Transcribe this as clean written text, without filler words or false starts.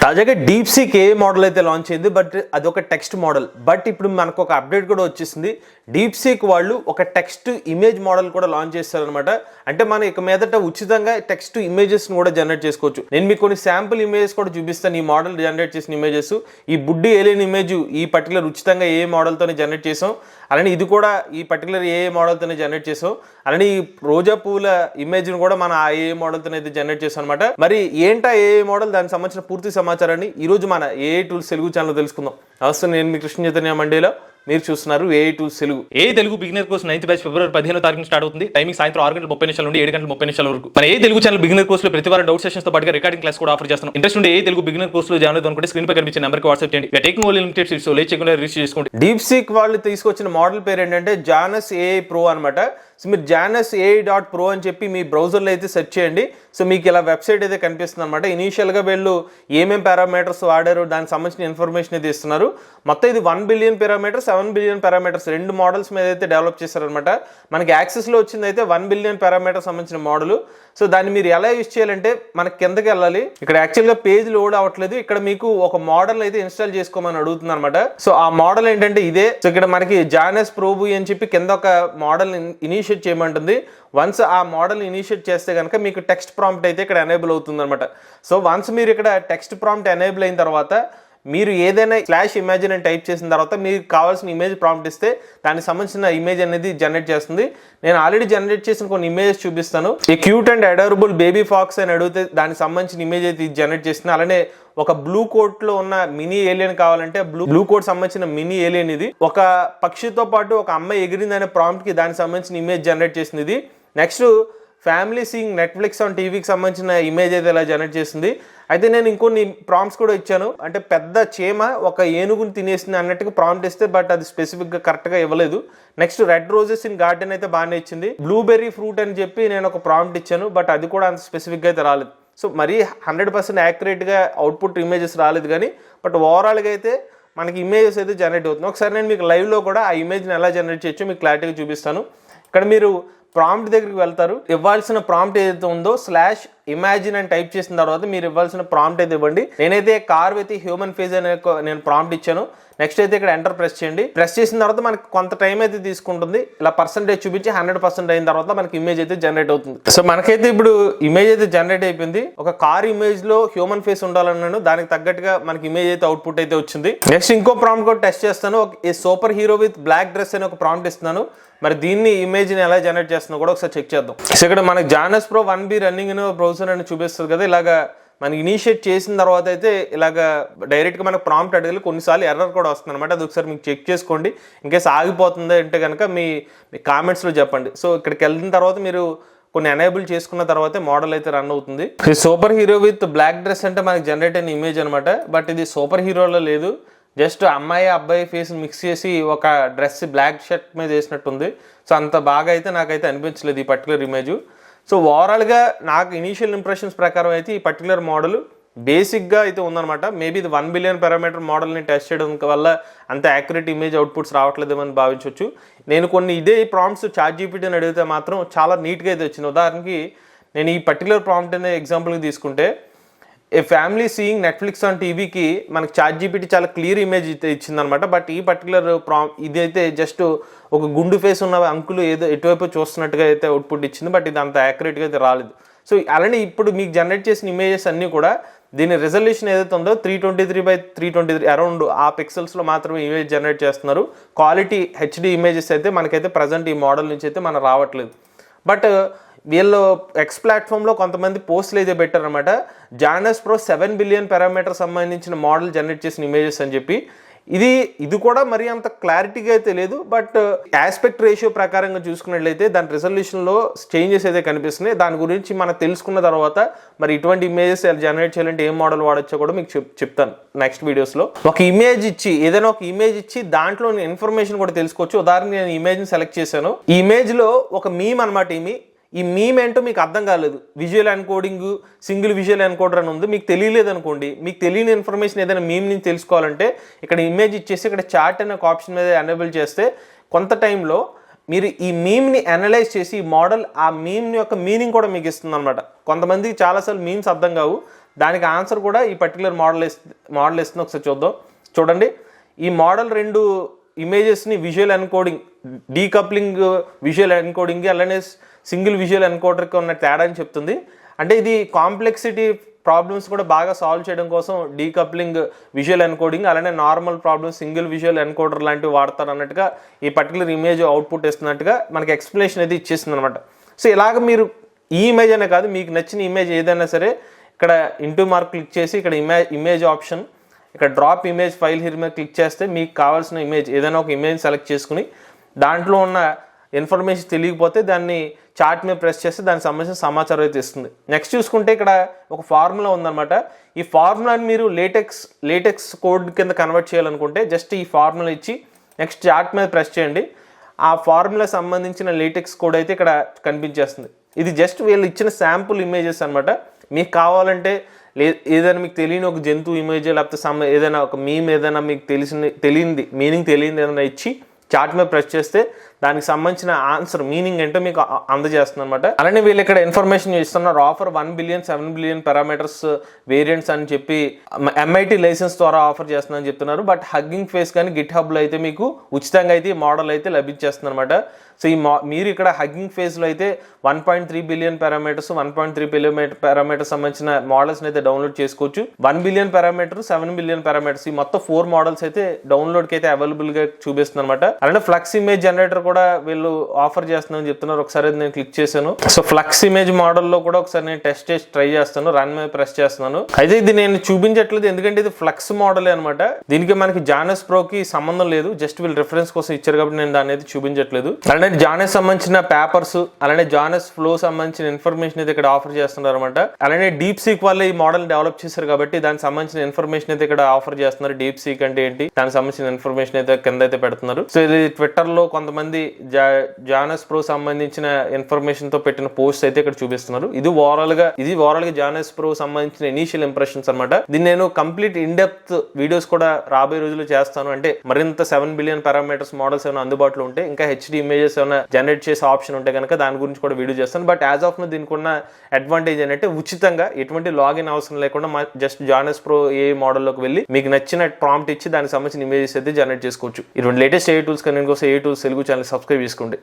తాజాగా డీప్సీక్ ఏ మోడల్ అయితే లాంచ్ అయింది, బట్ అది ఒక టెక్స్ట్ మోడల్. బట్ ఇప్పుడు మనకు ఒక అప్డేట్ కూడా వచ్చేసింది. డీప్సీక్ వాళ్ళు ఒక టెక్స్ట్ ఇమేజ్ మోడల్ కూడా లాంచ్ చేస్తారనమాట. అంటే మనం ఇక మీదట ఉచితంగా టెక్స్ట్ ఇమేజెస్ కూడా జనరేట్ చేసుకోవచ్చు. నేను మీకు కొన్ని శాంపుల్ ఇమేజెస్ కూడా చూపిస్తాను. ఈ మోడల్ జనరేట్ చేసిన ఇమేజెస్, ఈ బుడ్డి ఏలియన్ ఇమేజ్ ఈ పర్టికులర్ ఉచితంగా ఏ మోడల్తోనే జనరేట్ చేసాం, అలానే ఇది కూడా ఈ పర్టికులర్ ఏ మోడల్తోనే జనరేట్ చేసాం. అలానే ఈ రోజా పూల ఇమేజ్ని కూడా మనం ఆ ఏ మోడల్తో అయితే జనరేట్ చేసాం అనమాట. మరి ఏంటా ఏ మోడల్, దానికి సంబంధించిన పూర్తి సమాచారాన్ని ఈరోజు మన ఏఐ టూల్స్ తెలుగు ఛానల్ తెలుసుకుందాం. నమస్తే, నేను మీ కృష్ణ చైతన్య మండేలో, మీరు చూస్తున్నారు AI tools Telugu. A Telugu beginner course 9th batch ఫిబ్రవరి 15వ తారీఖున స్టార్ట్ అవుతుంది. టైమింగ్ సాయంత్రం 6:30 నుండి 7:30 వరకు. మన ఏ తెలుగు ఛానల్ బిగినర్ కోర్స్ లో ప్రతి వారం డౌట్ సెషన్స్ తో పాటుగా రికార్డింగ్ క్లాస్ కూడా ఆఫర్ చేస్తున్నాం. ఇంట్రెస్ట్ ఉంటే ఏ తెలుగు బిగినర్ కోర్స్ లో జాయిన్ అవుతాం అనుకుంటే స్క్రీన్ పై కనిపించే నెంబర్ కి వాట్సాప్ చేయండి. Taking only limited seats, so late చేయకుండా రిజిస్టర్ చేసుకోండి. డీప్సీక్ వాళ్ళు తీసుకొచ్చిన మోడల్ పేరు ఏంటంటే జానస్ ఏఐ ప్రో అనమాట. సో మీరు janusai.pro అని చెప్పి మీ బ్రౌజర్లో అయితే సెర్చ్ చేయండి. సో మీకు ఇలా వెబ్సైట్ అయితే కనిపిస్తుంది అనమాట. ఇనీషియల్గా వీళ్ళు ఏమేమి పారామీటర్స్ వాడారు దానికి సంబంధించిన ఇన్ఫర్మేషన్ అయితే ఇస్తున్నారు. మొత్తం ఇది 1 బిలియన్ పారామీటర్స్, 7 బిలియన్ పారామీటర్స్ రెండు మోడల్స్ మీద అయితే డెవలప్ చేశారనమాట. మనకి యాక్సెస్లో వచ్చింది అయితే 1 బిలియన్ పారామీటర్స్ సంబంధించిన మోడల్. సో దాన్ని మీరు ఎలా యూజ్ చేయాలంటే మనకి కిందకి వెళ్ళాలి. ఇక్కడ యాక్చువల్గా పేజ్ లోడ్ అవ్వట్లేదు. ఇక్కడ మీకు ఒక మోడల్ అయితే ఇన్స్టాల్ చేసుకోమని అడుగుతుంది అనమాట. సో ఆ మోడల్ ఏంటంటే ఇదే. సో ఇక్కడ మనకి జానస్ ప్రోబు అని చెప్పి కింద ఒక మోడల్ ఇనిషియేట్ చేయమంటుంది. వన్స్ ఆ మోడల్ ఇనిషియేట్ చేస్తే కనుక మీకు టెక్స్ట్ ప్రాంప్ట్ అయితే ఇక్కడ ఎనేబుల్ అవుతుంది అనమాట. సో వన్స్ మీరు ఇక్కడ టెక్స్ట్ ప్రాంప్ట్ ఎనేబుల్ అయిన తర్వాత మీరు ఏదైనా /imagine అని టైప్ చేసిన తర్వాత మీకు కావాల్సిన ఇమేజ్ ప్రాంప్ట్ ఇస్తే దానికి సంబంధించిన ఇమేజ్ అనేది జనరేట్ చేస్తుంది. నేను ఆల్రెడీ జనరేట్ చేసిన కొన్ని ఇమేజెస్ చూపిస్తాను. ఈ cute and adorable baby fox అని అడిగితే దానికి సంబంధించిన ఇమేజ్ అయితే జనరేట్ చేస్తుంది. అలానే ఒక బ్లూ కోట్ లో ఉన్న మినీ ఏలియన్ కావాలంటే బ్లూ కోట్ సంబంధించిన మినీ ఏలియన్ ఇది. ఒక పక్షితో పాటు ఒక అమ్మాయి ఎగిరింది అనే ప్రాంప్ట్ కి దానికి సంబంధించిన ఇమేజ్ జనరేట్ చేసింది ఇది. Next family seeing Netflix on టీవీకి సంబంధించిన ఇమేజ్ అయితే ఇలా జనరేట్ చేసింది. అయితే నేను ఇంకొన్ని ప్రాంప్ట్స్ కూడా ఇచ్చాను. అంటే పెద్ద చీమ ఒక ఏనుగుని తినేసింది అన్నట్టుగా ప్రాంప్ట్ ఇస్తే, బట్ అది స్పెసిఫిక్గా కరెక్ట్గా ఇవ్వలేదు. Next red roses in garden అయితే బాగానే ఇచ్చింది. బ్లూబెర్రీ ఫ్రూట్ అని చెప్పి నేను ఒక ప్రాంప్ట్ ఇచ్చాను, బట్ అది కూడా అంత స్పెసిఫిక్గా అయితే రాలేదు. సో మరీ 100% యాక్యురేట్గా అవుట్పుట్ ఇమేజెస్ రాలేదు కానీ, బట్ ఓవరాల్గా అయితే మనకి ఇమేజెస్ అయితే జనరేట్ అవుతుంది. ఒకసారి నేను మీకు లైవ్లో కూడా ఆ ఇమేజ్ని ఎలా జనరేట్ చేయొచ్చో మీకు క్లారిటీగా చూపిస్తాను. ఇక్కడ మీరు ప్రాంప్ట్ దగ్గరికి వెళ్తారు. ఇవ్వాల్సిన ప్రాంప్ట్ ఏదైతే ఉందో /imagine అని టైప్ చేసిన తర్వాత మీరు ఇవ్వాల్సిన ప్రాంప్ట్ అయితే ఇవ్వండి. నేనైతే కార్ విత్ హ్యూమన్ ఫేస్ అనే నేను ప్రాంప్ట్ ఇచ్చాను. నెక్స్ట్ అయితే ఇక్కడ ఎంటర్ ప్రెస్ చేయండి. ప్రెస్ చేసిన తర్వాత మనకి కొంత టైం అయితే తీసుకుంటుంది. ఇలా పర్సెంటేజ్ చూపించి 100% అయిన తర్వాత మనకి ఇమేజ్ అయితే జనరేట్ అవుతుంది. సో మనకైతే ఇప్పుడు ఇమేజ్ అయితే జనరేట్ అయిపోయింది. ఒక కార్ ఇమేజ్ లో హ్యూమన్ ఫేస్ ఉండాలన్నాను, దానికి తగ్గట్టుగా మనకి ఇమేజ్ అయితే అవుట్పుట్ అయితే వచ్చింది. నెక్స్ట్ ఇంకో ప్రాంప్ట్ కూడా టెస్ట్ చేస్తాను. A super hero with black dress అని ఒక ప్రాంప్ట్ ఇస్తున్నాను. మరి దీన్ని ఇమేజ్ని ఎలా జనరేట్ చేస్తున్నా కూడా ఒకసారి చెక్ చేద్దాం. సో ఇక్కడ మనకి జానస్ ప్రో 1B రన్నింగ్ బ్రౌజర్ అని చూపిస్తుంది కదా. ఇలాగా మనకి ఇనిషియేట్ చేసిన తర్వాత అయితే ఇలాగ డైరెక్ట్గా మనకు ప్రాంప్ట్ అడగాలి. కొన్నిసార్లు ఎర్రర్ కూడా వస్తుంది అనమాట. అది ఒకసారి మీకు చెక్ చేసుకోండి. ఇన్కేస్ ఆగిపోతుంది అంటే కనుక మీ కామెంట్స్లో చెప్పండి. సో ఇక్కడికి వెళ్ళిన తర్వాత మీరు కొన్ని ఎనేబుల్ చేసుకున్న తర్వాత మోడల్ అయితే రన్ అవుతుంది. Super hero with black dress అంటే మనకి జనరేట్ అయిన ఇమేజ్ అనమాట. బట్ ఇది సూపర్ హీరోలో లేదు. జస్ట్ అమ్మాయి అబ్బాయి ఫేస్ మిక్స్ చేసి ఒక డ్రెస్ బ్లాక్ షర్ట్ మీద వేసినట్టుంది. సో అంత బాగా అయితే నాకైతే అనిపించలేదు ఈ పర్టికులర్ ఇమేజ్. సో ఓవరాల్గా నాకు ఇనీషియల్ ఇంప్రెషన్స్ ప్రకారం అయితే ఈ పర్టికులర్ మోడల్ బేసిక్గా అయితే ఉందన్నమాట. మేబీ ఇది 1 బిలియన్ పారామీటర్ మోడల్ని టెస్ట్ చేయడం వల్ల అంత యాక్యురేట్ ఇమేజ్ అవుట్పుట్స్ రావట్లేదేమని భావించవచ్చు. నేను కొన్ని ఇదే ప్రాంప్ట్స్ ChatGPTని అడిగితే మాత్రం చాలా నీట్గా అయితే వచ్చింది. ఉదాహరణకి నేను ఈ పర్టికులర్ ప్రాంప్ట్ అనే ఎగ్జాంపుల్కి తీసుకుంటే, ఏ ఫ్యామిలీ సీయింగ్ నెట్ఫ్లిక్స్ ఆన్ టీవీకి మనకి ChatGPT చాలా క్లియర్ ఇమేజ్ అయితే ఇచ్చిందనమాట. బట్ ఈ పర్టికులర్ ఇదైతే జస్ట్ ఒక గుండు ఫేస్ ఉన్న అంకులు ఏదో ఎటువైపు చూస్తున్నట్టుగా అయితే అవుట్పుట్ ఇచ్చింది. బట్ ఇది అంత యాక్యురేట్గా అయితే రాలేదు. సో అలానే ఇప్పుడు మీకు జనరేట్ చేసిన ఇమేజెస్ అన్నీ కూడా దీని రెజల్యూషన్ ఏదైతే ఉందో 323x323 అరౌండ్ ఆ పిక్సెల్స్లో మాత్రమే ఇమేజ్ జనరేట్ చేస్తున్నారు. క్వాలిటీ HD ఇమేజెస్ అయితే మనకైతే ప్రజెంట్ ఈ మోడల్ నుంచి అయితే మనకు రావట్లేదు. బట్ వీళ్ళు X ప్లాట్ఫామ్లో కొంతమంది పోస్టులు అయితే పెట్టారనమాట. జానస్ ప్రో 7 బిలియన్ పారామీటర్ సంబంధించిన మోడల్ జనరేట్ చేసిన ఇమేజెస్ అని చెప్పి. ఇది కూడా మరి అంత క్లారిటీగా అయితే లేదు. బట్ ఆస్పెక్ట్ రేషియో ప్రకారంగా చూసుకున్నట్లయితే దాని రెజల్యూషన్లో చేంజెస్ అయితే కనిపిస్తున్నాయి. దాని గురించి మనం తెలుసుకున్న తర్వాత మరి ఇటువంటి ఇమేజెస్ జనరేట్ చేయాలంటే ఏం మోడల్ వాడచ్చో కూడా మీకు చెప్తాను నెక్స్ట్ వీడియోస్లో. ఒక ఇమేజ్ ఇచ్చి ఏదైనా ఒక ఇమేజ్ ఇచ్చి దాంట్లో ఇన్ఫర్మేషన్ కూడా తెలుసుకోవచ్చు. ఉదాహరణకి నేను ఇమేజ్ని సెలెక్ట్ చేశాను. ఈ ఇమేజ్లో ఒక మీమ్ అనమాట. ఈ మీమ్ ఏంటో మీకు అర్థం కాలేదు. Visual encoding, single visual encoder అని ఉంది. మీకు తెలియలేదు అనుకోండి, మీకు తెలియని ఇన్ఫర్మేషన్ ఏదైనా మీమ్ నుంచి తెలుసుకోవాలంటే ఇక్కడ ఇమేజ్ ఇచ్చేసి ఇక్కడ చాట్ అనే ఒక ఆప్షన్ మీద ఎనేబుల్ చేస్తే కొంత టైంలో మీరు ఈ మీమ్ని అనలైజ్ చేసి ఈ మోడల్ ఆ మీమ్ యొక్క మీనింగ్ కూడా మీకు ఇస్తుంది అనమాట. కొంతమందికి చాలాసార్లు మీమ్స్ అర్థం కావు. దానికి ఆన్సర్ కూడా ఈ పర్టికులర్ మోడల్ ఇస్తుంది. ఒకసారి చూద్దాం. చూడండి, ఈ మోడల్ 2 ఇమేజెస్ని విజువల్ ఎన్కోడింగ్, డీకప్లింగ్ విజువల్ ఎన్కోడింగ్కి అలానే సింగిల్ విజువల్ ఎన్కోడర్కి ఉన్న తేడా అని చెప్తుంది. అంటే ఇది కాంప్లెక్సిటీ ప్రాబ్లమ్స్ కూడా బాగా సాల్వ్ చేయడం కోసం డీకప్లింగ్ విజువల్ ఎన్కోడింగ్ అలానే normal problems single visual encoder లాంటివి వాడతారు అన్నట్టుగా ఈ పర్టికులర్ ఇమేజ్ అవుట్పుట్ ఇస్తున్నట్టుగా మనకి ఎక్స్ప్లెనేషన్ అయితే ఇచ్చేస్తుంది అనమాట. సో ఇలాగ మీరు ఈ ఇమేజ్ అనే కాదు, మీకు నచ్చిన ఇమేజ్ ఏదైనా సరే ఇక్కడ ఇంటూ మార్క్ క్లిక్ చేసి ఇక్కడ ఇమేజ్ ఆప్షన్, ఇక్కడ డ్రాప్ ఇమేజ్ ఫైల్ హియర్ మీద క్లిక్ చేస్తే మీకు కావాల్సిన ఇమేజ్ ఏదైనా ఒక ఇమేజ్ సెలెక్ట్ చేసుకుని దాంట్లో ఉన్న ఇన్ఫర్మేషన్ తెలియకపోతే దాన్ని చార్ట్ మీద ప్రెస్ చేస్తే దానికి సంబంధించిన సమాచారం అయితే ఇస్తుంది. నెక్స్ట్ చూసుకుంటే ఇక్కడ ఒక ఫార్ములా ఉందన్నమాట. ఈ ఫార్ములాని మీరు లేటెక్స్ కోడ్ కింద కన్వర్ట్ చేయాలనుకుంటే జస్ట్ ఈ ఫార్ములా ఇచ్చి నెక్స్ట్ చార్ట్ మీద ప్రెస్ చేయండి. ఆ ఫార్ములా సంబంధించిన లేటెక్స్ కోడ్ అయితే ఇక్కడ కనిపించేస్తుంది. ఇది జస్ట్ వీళ్ళు ఇచ్చిన శాంపుల్ ఇమేజెస్ అనమాట. మీకు కావాలంటే ఏదైనా మీకు తెలియని ఒక జంతువు ఇమేజ్ లేకపోతే ఏదైనా ఒక మీమ్ ఏదైనా మీకు తెలియంది మీనింగ్ తెలియంది ఏదైనా ఇచ్చి చార్ట్ మీద ప్రెస్ చేస్తే దానికి సంబంధించిన ఆన్సర్ మీనింగ్ ఏంటో మీకు అందజేస్తుంది అనమాట. అలానే వీళ్ళు ఇక్కడ ఇన్ఫర్మేషన్ ఇస్తున్నారు. Offer 1 billion 7 billion parameters variants అని చెప్పి MIT లైసెన్స్ ద్వారా ఆఫర్ చేస్తుందని చెప్తున్నారు. బట్ హగ్గింగ్ ఫేస్ కానీ గిట్ హబ్లో అయితే మీకు ఉచితంగా అయితే ఈ మోడల్ అయితే లభించేస్తుంది అనమాట. సో మీరు ఇక్కడ హగ్గింగ్ ఫేస్లో అయితే 1.3 బిలియన్ పారామీటర్స్ 1.3 బిలియన్ పారామీటర్స్ సంబంధించిన మోడల్స్ని అయితే డౌన్లోడ్ చేసుకోవచ్చు. 1 బిలియన్ పారామీటర్ 7 బిలియన్ పారామీటర్స్ ఈ మొత్తం 4 మోడల్స్ అయితే డౌన్లోడ్కి అయితే అవైలబుల్గా చూపిస్తుంది అనమాట. అలానే ఫ్లక్స్ ఇమేజ్ జనరేటర్ కూడా వీళ్ళు ఆఫర్ చేస్తున్నారని చెప్తున్నారు. ఒకసారి నేను క్లిక్ చేశాను. సో ఫ్లక్స్ ఇమేజ్ మోడల్లో కూడా ఒకసారి నేను టెస్ట్ చేసి ట్రై చేస్తాను. రన్ మీద ప్రెస్ చేస్తున్నాను. అయితే ఇది నేను చూపించట్లేదు ఎందుకంటే ఇది ఫ్లక్స్ మోడల్ అనమాట. దీనికి మనకి జానస్ ప్రోకి సంబంధం లేదు. జస్ట్ వీళ్ళు రిఫరెన్స్ కోసం ఇచ్చారు కాబట్టి నేను దాన్ని అయితే చూపించట్లేదు. అలానే జానస్ సంబంధించిన పేపర్స్ అలానే జానస్ ఫ్లో సంబంధించిన ఇన్ఫర్మేషన్ అయితే ఇక్కడ ఆఫర్ చేస్తున్నారు అనమాట. అలానే డీప్ సీక్ వాళ్ళు ఈ మోడల్ డెవలప్ చేశారు కాబట్టి దానికి సంబంధించిన ఇన్ఫర్మేషన్ అయితే ఇక్కడ ఆఫర్ చేస్తున్నారు. డీప్ సీక్ అంటే ఏంటి, దానికి సంబంధించిన ఇన్ఫర్మేషన్ అయితే కింద అయితే పెడుతున్నారు. సో ఇది ట్విట్టర్ లో కొంతమంది జానస్ ప్రో సంబంధించిన ఇన్ఫర్మేషన్ తో పెట్టిన పోస్ట్ అయితే ఇక్కడ చూపిస్తున్నారు. ఇది ఓవరాల్ గా జానస్ ప్రో సంబంధించిన ఇనీషియల్ ఇంప్రెషన్స్ అనమాట. దీన్ని నేను కంప్లీట్ ఇన్ డెప్త్ వీడియోస్ కూడా రాబోయే రోజుల్లో చేస్తాను. అంటే మరింత 7 బిలియన్ పారామీటర్స్ మోడల్స్ ఏమైనా అందుబాటులో ఉంటే ఇంకా HD ఇమేజెస్ ఏమైనా జనరేట్ చేసే ఆప్షన్ ఉంటే కనుక దాని గురించి కూడా వీడియో చేస్తాను. బట్ యాజ్ ఆఫ్ నో దీనికి ఉన్న అడ్వాంటేజ్ ఏంటంటే ఉచితంగా ఎటువంటి లాగిన్ అవసరం లేకుండా జస్ట్ జానస్ ప్రో ఏ మోడల్లోకి వెళ్ళి మీకు నచ్చిన ప్రాంప్ట్ ఇచ్చి దానికి సంబంధించిన ఇమేజెస్ అయితే జనరేట్ చేసుకోవచ్చు. ఇటువంటి లేటెస్ట్ ఏ టూల్స్ కానీ కోసం ఏ టూల్స్ తెలుగు ఛానల్ సబ్స్క్రైబ్ చేసుకోండి.